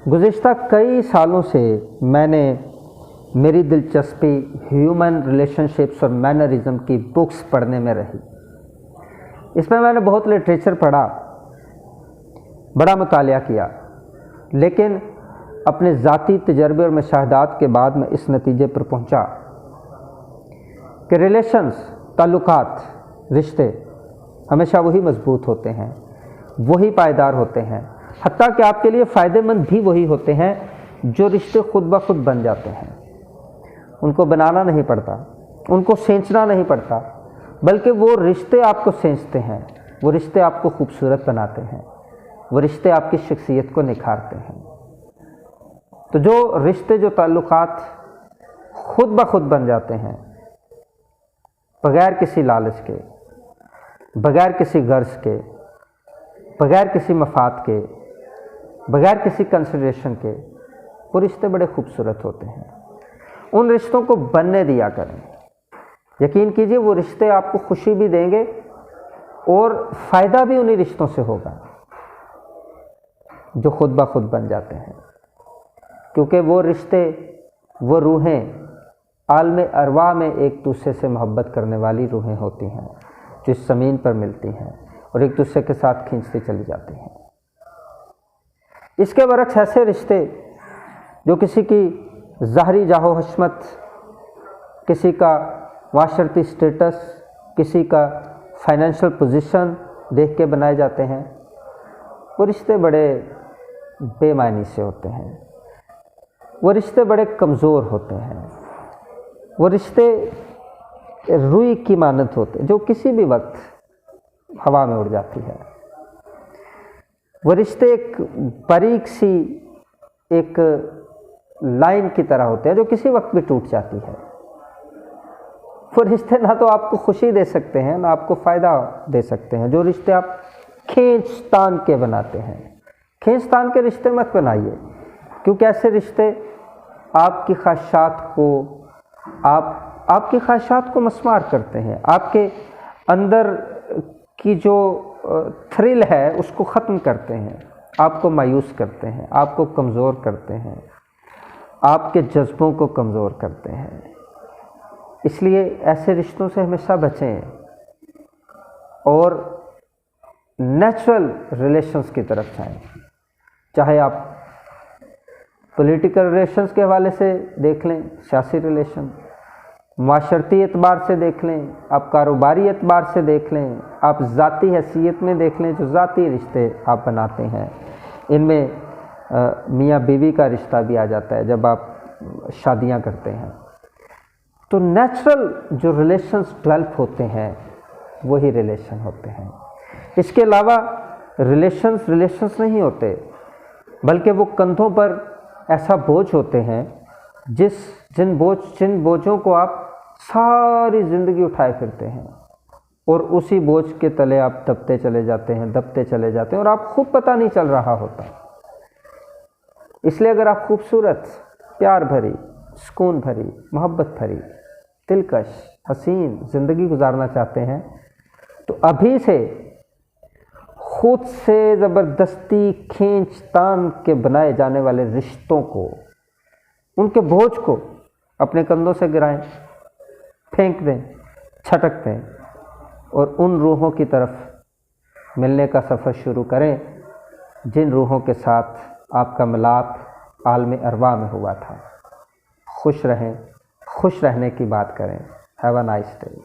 गुज़िश्ता कई सालों से मेरी दिलचस्पी ह्यूमन रिलेशनशिप्स और मैनरिज़म की बुक्स पढ़ने में रही। इसमें मैंने बहुत लिटरेचर पढ़ा, बड़ा मुतालिया किया, लेकिन अपने ज़ाती तजर्बे और मुशाहदात के बाद मैं इस नतीजे पर पहुंचा कि रिलेशंस, ताल्लुकात, रिश्ते हमेशा वही मजबूत होते हैं, वही पायदार होते हैं, हत्ता कि आपके लिए फ़ायदेमंद भी वही होते हैं जो रिश्ते खुद ब खुद बन जाते हैं। उनको बनाना नहीं पड़ता, उनको सेंचना नहीं पड़ता, बल्कि वो रिश्ते आपको सेंचते हैं, वो रिश्ते आपको खूबसूरत बनाते हैं, वो रिश्ते आपकी शख्सियत को निखारते हैं। तो जो रिश्ते, जो ताल्लुकात खुद ब खुद बन जाते हैं, बग़ैर किसी लालच के, बग़ैर किसी गर्ज के, बग़ैर किसी मफाद के, बग़ैर किसी कंसिडरेशन के, वो रिश्ते बड़े खूबसूरत होते हैं। उन रिश्तों को बनने दिया करें। यकीन कीजिए वो रिश्ते आपको खुशी भी देंगे और फ़ायदा भी उन्हीं रिश्तों से होगा जो खुद ब खुद बन जाते हैं, क्योंकि वो रिश्ते, वो रूहें आलम अरवा में एक दूसरे से मोहब्बत करने वाली रूहें होती हैं जो इस ज़मीन पर मिलती हैं और एक दूसरे के साथ खींचती चली जाती हैं। इसके बरक्स ऐसे रिश्ते जो किसी की ज़ाहरी जाहो हशमत, किसी का माशरती स्टेटस, किसी का फाइनेंशियल पोजीशन देख के बनाए जाते हैं, वो रिश्ते बड़े बेमानी से होते हैं, वो रिश्ते बड़े कमज़ोर होते हैं, वो रिश्ते रुई की मानत होते हैं जो किसी भी वक्त हवा में उड़ जाती है। वो रिश्ते एक बारीक सी एक लाइन की तरह होते हैं जो किसी वक्त भी टूट जाती है। वो रिश्ते ना तो आपको खुशी दे सकते हैं, ना आपको फ़ायदा दे सकते हैं। जो रिश्ते आप खींच तान के बनाते हैं, खींच तान के रिश्ते मत बनाइए, क्योंकि ऐसे रिश्ते आपकी ख्वाहिशात को आपकी ख्वाहिशात को मस्मार करते हैं, आपके अंदर की जो थ्रिल है उसको ख़त्म करते हैं, आपको मायूस करते हैं, आपको कमज़ोर करते हैं, आपके जज्बों को कमज़ोर करते हैं। इसलिए ऐसे रिश्तों से हमेशा बचें और नेचुरल रिलेशंस की तरफ जाएं। चाहे आप पॉलिटिकल रिलेशंस के हवाले से देख लें, सियासी रिलेशन, माशरती एतबार से देख लें, आप कारोबारी एतबार से देख लें, आप ज़ाती हैसियत में देख लें, जो ज़ाती रिश्ते आप बनाते हैं। इनमें मियाँ बीवी का रिश्ता भी आ जाता है जब आप शादियां करते हैं। तो नेचुरल जो रिलेशंस डेवलप होते हैं वही रिलेशन होते हैं। इसके अलावा रिलेशंस नहीं होते, बल्कि वो कंधों पर ऐसा बोझ होते हैं जिन बोझों को आप सारी ज़िंदगी उठाए फिरते हैं और उसी बोझ के तले आप दबते चले जाते हैं और आप खुद पता नहीं चल रहा होता। इसलिए अगर आप खूबसूरत, प्यार भरी, सुकून भरी, मोहब्बत भरी, दिलकश, हसीन ज़िंदगी गुजारना चाहते हैं तो अभी से खुद से ज़बरदस्ती खींच तान के बनाए जाने वाले रिश्तों को, उनके बोझ को अपने कंधों से गिराएं, फेंक दें, छटक दें और उन रूहों की तरफ मिलने का सफ़र शुरू करें जिन रूहों के साथ आपका मिलाप आलम अरवा में हुआ था। खुश रहें, खुश रहने की बात करें। Have a nice day.